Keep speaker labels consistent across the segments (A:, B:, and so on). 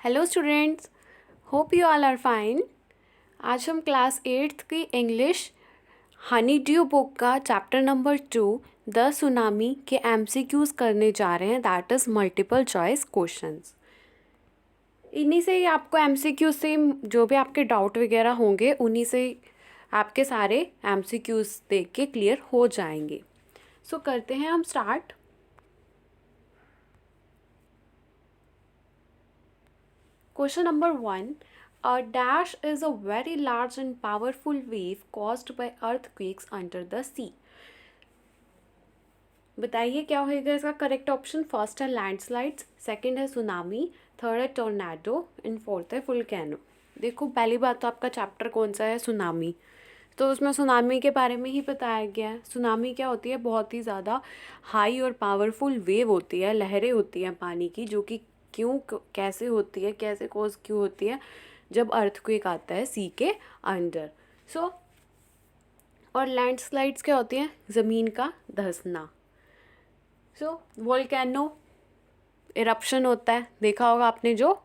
A: Hello students, hope you all are fine. आज हम class 8th की इंग्लिश हनी ड्यू बुक का chapter number 2 the tsunami के MCQs करने जा रहे हैं, that is multiple choice questions. इन्हीं से ही आपको एमसीक्यू से जो भी आपके डाउट वगैरह होंगे उन्हीं से आपके सारे एमसीक्यूज़ देख के क्लियर हो जाएंगे। सो करते हैं हम start. Question number 1. A dash is a very large and powerful wave caused by earthquakes under the sea. बताइए क्या होएगा इसका करेक्ट ऑप्शन। फर्स्ट है लैंडस्लाइड्स, सेकंड है सुनामी, थर्ड है टोर्नाडो एंड फोर्थ है वोल्केनो। देखो पहली बात तो आपका चैप्टर कौन सा है, सुनामी, तो उसमें सुनामी के बारे में ही बताया गया है। सुनामी क्या होती है, बहुत ही ज़्यादा हाई और पावरफुल वेव होती है, लहरें होती हैं पानी की, जो कि क्यों कैसे होती है, कैसे कॉज क्यों होती है, जब अर्थक्वेक आता है सी के अंडर। सो और लैंडस्लाइड्स क्या होती हैं, ज़मीन का धंसना। सो वोल्केनो इरप्शन होता है, देखा होगा आपने, जो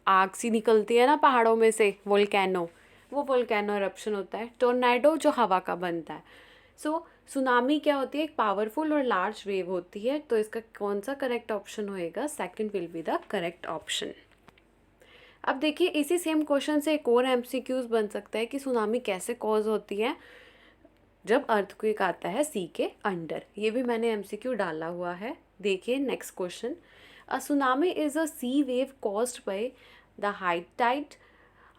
A: आग सी निकलती है ना पहाड़ों में से, वोल्केनो, वो वोल्केनो इरप्शन होता है। टोर्नाडो जो हवा का बनता है। सो सुनामी क्या होती है, एक पावरफुल और लार्ज वेव होती है। तो इसका कौन सा करेक्ट ऑप्शन होएगा, second will be the correct option. अब देखिए इसी सेम क्वेश्चन से एक और एमसीक्यूज बन सकता है कि सुनामी कैसे कॉज होती है जब अर्थक्वेक आता है सी के अंडर। ये भी मैंने एमसीक्यू डाला हुआ है। देखिए next question, a tsunami is a sea wave caused by the high tide,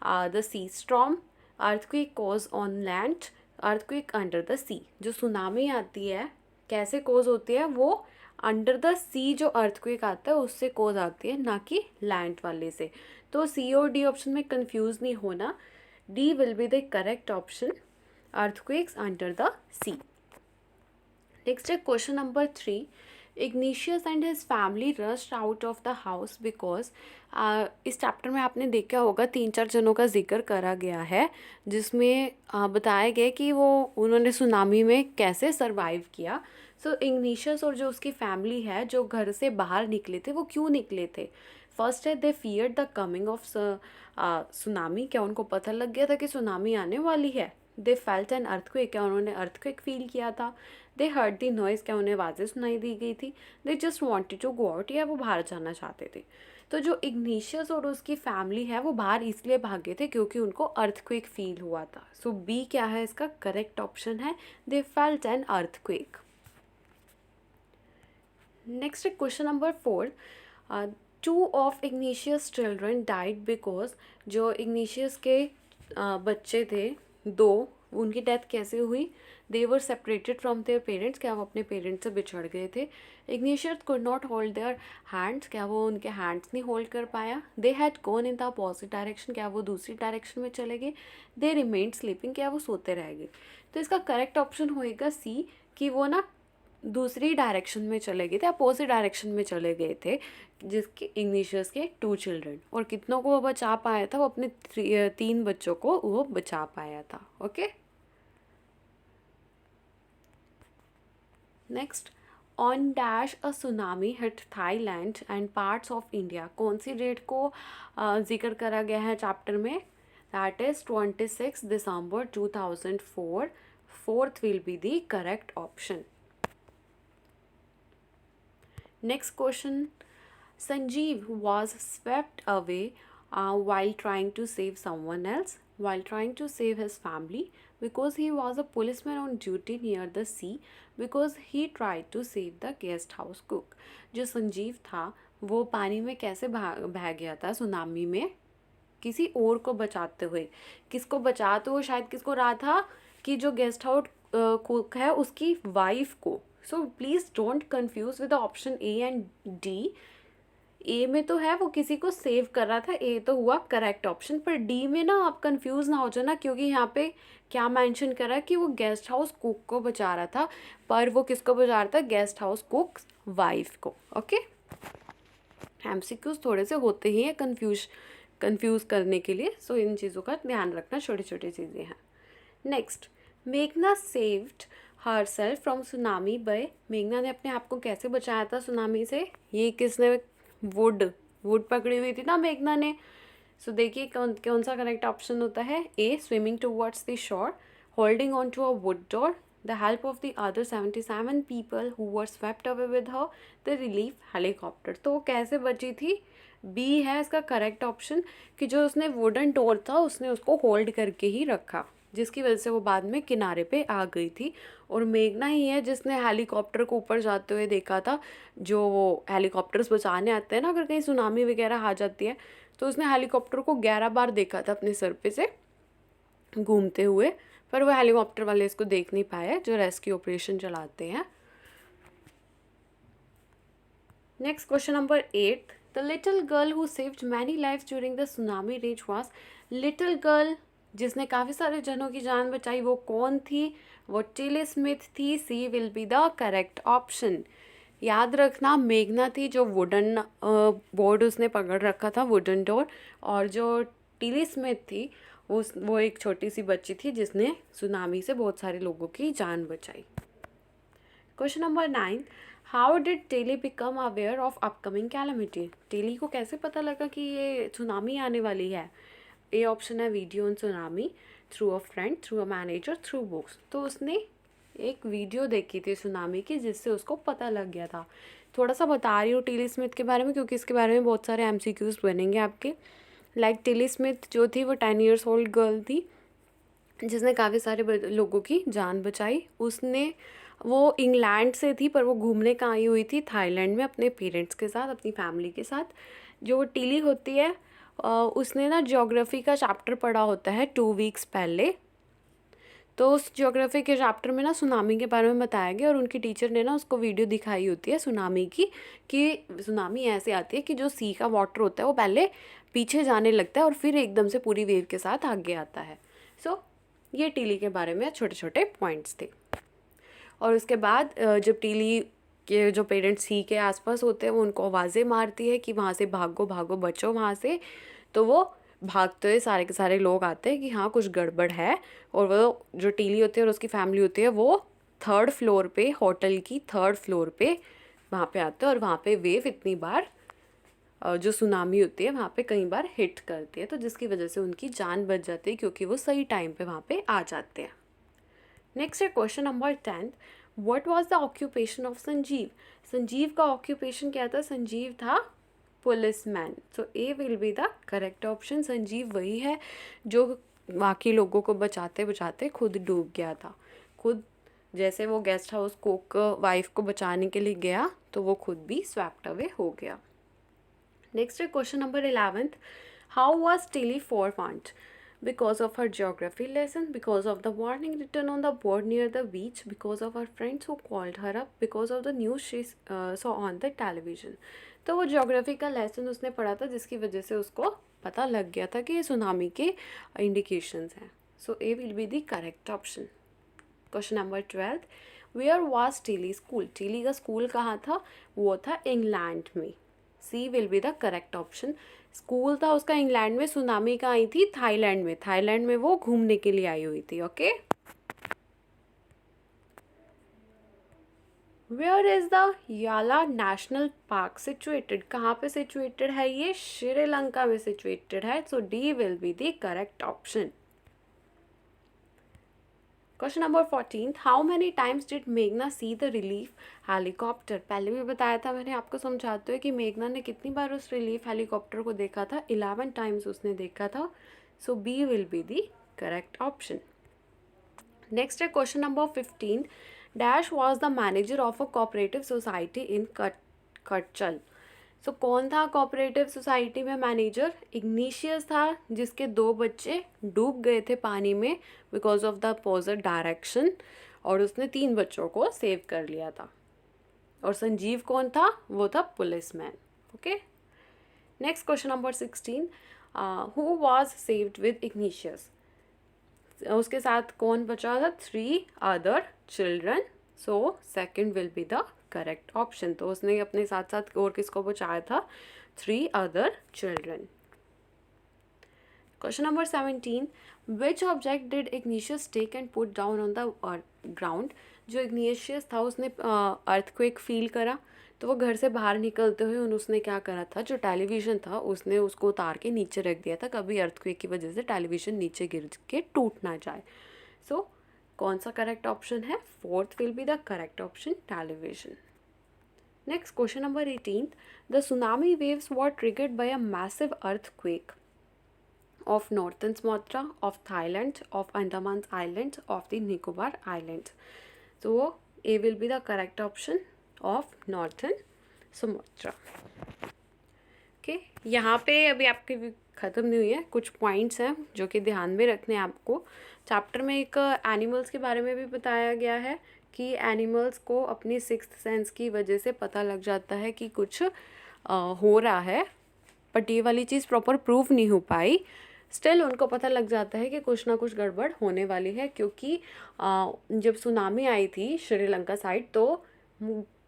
A: the sea storm, earthquake cause on land, earthquake under the sea. जो सुनामी आती है कैसे कॉज होती है, वो अंडर द सी जो अर्थक्वेक आता है उससे कॉज आती है, ना कि लैंड वाले से। तो सी और डी ऑप्शन में कंफ्यूज नहीं होना, D will be the correct option, earthquakes under the sea. Next है question number 3. Ignatius and his family rushed out of the house because इस चैप्टर में आपने देखा होगा 3-4 जनों का जिक्र करा गया है, जिसमें बताया गया कि वो उन्होंने सुनामी में कैसे सरवाइव किया। सो इग्निशियस और जो उसकी फैमिली है जो घर से बाहर निकले थे, वो क्यों निकले थे। फर्स्ट है they feared the coming of tsunami, क्या उनको पता लग गया था कि सुनामी आने वाली है। दे फेल्ट एन अर्थक्वेक, क्या उन्होंने अर्थक्वेक फील किया था। दे हर्ड दी नॉइज़, क्या उन्हें आवाज़ें सुनाई दी गई थी। They just wanted to go out, या वो बाहर जाना चाहते थे। तो जो इग्निशियस और उसकी फैमिली है वो बाहर इसलिए भागे थे क्योंकि उनको अर्थक्वेक फील हुआ था। सो बी क्या है इसका करेक्ट ऑप्शन है, they felt an earthquake. Next question number 4. 2 of igneous children died because, जो इग्निशियस के बच्चे थे 2, उनकी डेथ कैसे हुई। दे वर सेपरेटेड फ्रॉम देयर पेरेंट्स, क्या वो अपने पेरेंट्स से बिछड़ गए थे। Igneous could not hold their hands, क्या वो उनके हैंड्स नहीं होल्ड कर पाया। They had gone in the opposite direction, क्या वो दूसरी डायरेक्शन में चले गए। दे रिमेन्ड स्लीपिंग, क्या वो सोते रह गए। तो इसका करेक्ट ऑप्शन होएगा सी, कि वो ना दूसरी डायरेक्शन में चले गए थे, अपोजिट डायरेक्शन में चले गए थे, जिसके इग्निशियस के 2 चिल्ड्रन। और कितनों को वो बचा पाया था, वो अपने 3 बच्चों को वो बचा पाया था। Okay next, on dash a tsunami hit Thailand and parts of India, कौन सी डेट को जिक्र करा गया है चैप्टर में, that is 26 December 2004। Fourth will be the correct option. Next question, Sanjeev was swept away while trying to save someone else, while trying to save his family, because he was a policeman on duty near the sea, because he tried to save the guest house cook. जो संजीव था वो पानी में कैसे बह गया था tsunami में, किसी और को बचाते हुए। किसको बचाते हुए, शायद किसको रहा था कि जो गेस्ट हाउस कुक है उसकी वाइफ को। So please don't confuse with option A and D. A में तो है वो किसी को सेव कर रहा था, ए तो हुआ करेक्ट ऑप्शन, पर डी में ना आप कंफ्यूज ना हो जाना, क्योंकि यहाँ पे क्या मेंशन कर रहा है कि वो गेस्ट हाउस कुक को बचा रहा था, पर वो किसको बचा रहा था, गेस्ट हाउस कुक वाइफ को। ओके एमसीक्यूज थोड़े से होते ही हैं कंफ्यूज करने के लिए, सो इन चीज़ों का ध्यान रखना, छोटी छोटी चीज़ें हैं। नेक्स्ट, मेघना saved her self from tsunami bye, मेघना ने अपने आप को कैसे बचाया था सुनामी से। ये किसने, वुड पकड़ी हुई थी ना मेघना ने। सो देखिए कौन कौन सा करेक्ट ऑप्शन होता है। A swimming towards the shore, holding on to a wood door, the help of the other 77 people who were swept away with her, the relief helicopter. तो वो कैसे बची थी? बी है इसका करेक्ट ऑप्शन, कि जो उसने वुडन डोर था उसने उसको होल्ड करके ही रखा, जिसकी वजह से वो बाद में किनारे पे आ गई थी। और मेघना ही है जिसने हेलीकॉप्टर को ऊपर जाते हुए देखा था। जो वो हेलीकॉप्टर्स बचाने आते हैं ना, अगर कहीं सुनामी वगैरह आ जाती है, तो उसने हेलीकॉप्टर को 11 बार देखा था अपने सर पे से घूमते हुए, पर वो हेलीकॉप्टर वाले इसको देख नहीं पाए जो रेस्क्यू ऑपरेशन चलाते हैं। Next question number 8, the little girl who saved many lives during the tsunami rage was. Little girl जिसने काफ़ी सारे जनों की जान बचाई वो कौन थी? वो टिली स्मिथ थी। C will be the correct option. याद रखना मेघना थी जो वुडन बोर्ड उसने पकड़ रखा था, वुडन डोर, और जो टिली स्मिथ थी वो एक छोटी सी बच्ची थी जिसने सुनामी से बहुत सारे लोगों की जान बचाई। Question number 9, how did Tilly become aware of upcoming calamity. Tilly को कैसे पता लगा कि ये सुनामी आने वाली है? ए ऑप्शन है video on tsunami, through a friend, through a manager, through books. तो उसने एक वीडियो देखी थी सुनामी की जिससे उसको पता लग गया था। थोड़ा सा बता रही हूँ टिली स्मिथ के बारे में क्योंकि इसके बारे में बहुत सारे MCQs बनेंगे आपके। लाइक टिली स्मिथ जो थी वो 10 ईयर्स ओल्ड गर्ल थी जिसने काफ़ी सारे लोगों की जान बचाई। उसने वो इंग्लैंड से थी पर वो घूमने का आई हुई थी थाईलैंड में अपने पेरेंट्स के साथ, अपनी फैमिली के साथ। जो टिली होती है उसने ना ज्योग्राफी का चैप्टर पढ़ा होता है 2 वीक्स पहले। तो उस ज्योग्राफी के चैप्टर में ना सुनामी के बारे में बताया गया और उनकी टीचर ने ना उसको वीडियो दिखाई होती है सुनामी की, कि सुनामी ऐसे आती है कि जो सी का वाटर होता है वो पहले पीछे जाने लगता है और फिर एकदम से पूरी वेव के साथ आगे आता है। सो ये टीली के बारे में छोटे छोटे पॉइंट्स थे। और उसके बाद जब टीली के जो पेरेंट्स सी के आसपास होते हैं वो उनको आवाज़ें मारती है कि वहाँ से भागो भागो बचो वहाँ से, तो वो भागते हुए सारे के सारे लोग आते हैं कि हाँ कुछ गड़बड़ है। और वो जो टीली होती है और उसकी फैमिली होती है वो 3rd फ्लोर पे, होटल की 3rd फ्लोर पे वहाँ पे आते हैं। और वहाँ पे वेव इतनी बार जो सुनामी होती है वहाँ पे कई बार हिट करती है, तो जिसकी वजह से उनकी जान बच जाती है क्योंकि वो सही टाइम पे वहाँ पे आ जाते हैं। नेक्स्ट है question number 10, what was the occupation of Sanjeev. Sanjeev का ऑक्यूपेशन क्या था? संजीव था policeman. So A will be the correct option. Sanjeev वही है जो बाकी लोगों को बचाते बचाते खुद डूब गया था। खुद जैसे वो गेस्ट हाउस कुक वाइफ को बचाने के लिए गया तो वो खुद भी स्वैप्ट अवे हो गया। नेक्स्ट है question number 11, how was Tilly forewarned? Because of her geography lesson, because of the warning written on the board near the beach, because of her friends who called her up, because of the news she saw on the television. तो वो geography का lesson उसने पढ़ा था जिसकी वजह से उसको पता लग गया था कि ये सुनामी के इंडिकेशंस हैं। So A will be the correct option. Question number 12, where was Tilly school. Tilly का स्कूल कहाँ था? वो था इंग्लैंड में। C will be the correct option. School था उसका इंग्लैंड में, सुनामी का आई थी थाईलैंड में। थाईलैंड में वो घूमने के लिए आई हुई थी। Okay, where is the Yala national park situated. कहाँ पे सिचुएटेड है ये? श्रीलंका में सिचुएटेड है। So D will be the correct option. Question number 14, how many times did मेघना सी द रिलीफ हेलीकॉप्टर। पहले भी बताया था मैंने आपको समझाते हुए कि मेघना ने कितनी बार उस रिलीफ हेलीकॉप्टर को देखा था? 11 टाइम्स उसने देखा था। So B will be the correct option. Next है question number 15, dash was the manager of a cooperative society in Katchal. सो कौन था कोऑपरेटिव सोसाइटी में मैनेजर? इग्निशियस था जिसके 2 बच्चे डूब गए थे पानी में because of the opposite direction, और उसने 3 बच्चों को सेव कर लिया था। और संजीव कौन था? वो था policeman. Okay, next question number 16, who was saved with igneous. उसके साथ कौन बचा था? 3 other children. So second will be the correct option. तो उसने अपने साथ साथ और किसको बचाया था? 3 other children. Question number 17, which object did Ignatius take and put down on the ground. जो इग्निशियस था उसने अर्थक्वेक फील करा तो वो घर से बाहर निकलते हुए उसने क्या करा था, जो टेलीविज़न था उसने उसको उतार के नीचे रख दिया था, कभी अर्थक्वेक की वजह से टेलीविज़न नीचे गिर के टूट ना जाए। सो कौन सा करेक्ट ऑप्शन है? Fourth will be the correct option, television. Next, question number 18. The tsunami waves were triggered by a massive earthquake of northern Sumatra, of Thailand, of Andaman Islands, of the Nicobar Islands. So, A will be the correct option of northern Sumatra. Okay, यहाँ पे अभी आपकी ख़त्म नहीं हुई है, कुछ points हैं जो कि ध्यान में रखने हैं आपको। चैप्टर में एक एनिमल्स के बारे में भी बताया गया है कि एनिमल्स को अपनी सिक्स्थ सेंस की वजह से पता लग जाता है कि कुछ हो रहा है, बट ये वाली चीज़ प्रॉपर प्रूव नहीं हो पाई। स्टिल उनको पता लग जाता है कि कुछ ना कुछ गड़बड़ होने वाली है, क्योंकि जब सुनामी आई थी श्रीलंका साइड तो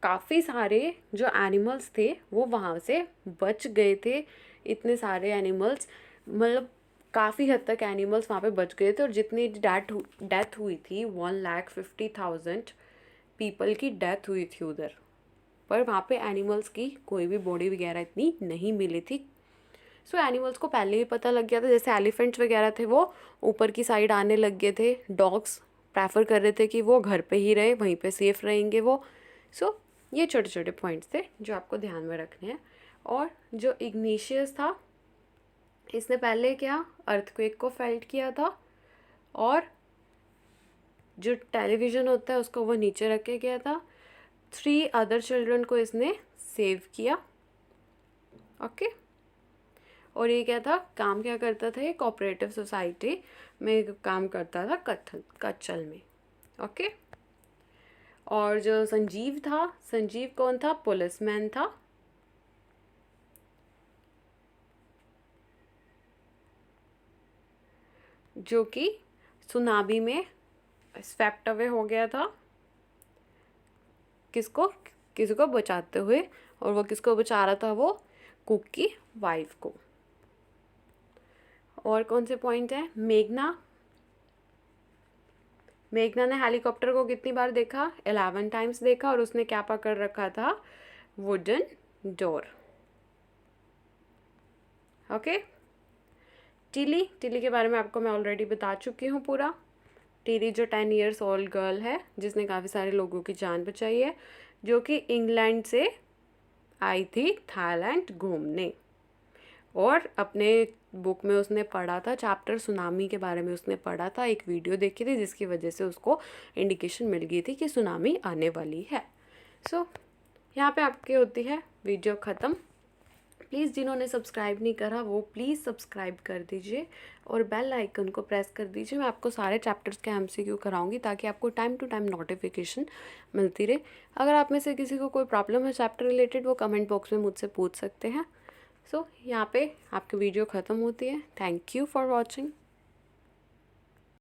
A: काफ़ी सारे जो एनिमल्स थे वो वहाँ से बच गए थे। इतने सारे एनिमल्स, मतलब काफ़ी हद तक एनिमल्स वहाँ पे बच गए थे, और जितनी डेथ हुई थी 1,50,000 पीपल की डेथ हुई थी उधर। पर वहाँ पे एनिमल्स की कोई भी बॉडी वगैरह इतनी नहीं मिली थी। सो एनिमल्स को पहले ही पता लग गया था, जैसे एलिफेंट्स वगैरह थे वो ऊपर की साइड आने लग गए थे। डॉग्स प्रेफर कर रहे थे कि वो घर पे ही रहे, वहीं पे सेफ रहेंगे वो। सो ये छोटे छोटे पॉइंट्स थे जो आपको ध्यान में रखने हैं। और जो इग्निशियस था इसने पहले क्या अर्थक्वेक को फेल्ट किया था, और जो टेलीविज़न होता है उसको वो नीचे रख के गया था। 3 अदर चिल्ड्रन को इसने सेव किया। ओके, और ये क्या था, काम क्या करता था, ये कोऑपरेटिव सोसाइटी में काम करता था कच्छल में। ओके, और जो संजीव था, संजीव कौन था, पुलिसमैन था। जो कि सुनामी में स्वेप्ट अवे हो गया था, किसको बचाते हुए, और वो किसको बचा रहा था, वो कुक की वाइफ को। और कौन से पॉइंट है, मेघना ने हेलीकॉप्टर को कितनी बार देखा, 11 टाइम्स देखा, और उसने क्या पकड़ रखा था, वुडन डोर। ओके, टिली के बारे में आपको मैं ऑलरेडी बता चुकी हूँ पूरा। टिली जो 10 ईयर्स ओल्ड गर्ल है जिसने काफ़ी सारे लोगों की जान बचाई है, जो कि इंग्लैंड से आई थी थाईलैंड घूमने, और अपने बुक में उसने पढ़ा था, चैप्टर सुनामी के बारे में उसने पढ़ा था, एक वीडियो देखी थी जिसकी वजह से उसको इंडिकेशन मिल गई थी कि सुनामी आने वाली है। सो यहाँ पे आपकी होती है वीडियो ख़त्म। प्लीज़ जिन्होंने सब्सक्राइब नहीं करा वो प्लीज़ सब्सक्राइब कर दीजिए, और बेल आइकन को प्रेस कर दीजिए। मैं आपको सारे चैप्टर्स के MCQ कराऊंगी ताकि आपको टाइम टू टाइम नोटिफिकेशन मिलती रहे। अगर आप में से किसी को कोई प्रॉब्लम है चैप्टर रिलेटेड, वो कमेंट बॉक्स में मुझसे पूछ सकते हैं। सो यहाँ पे आपकी वीडियो ख़त्म होती है। Thank you for watching.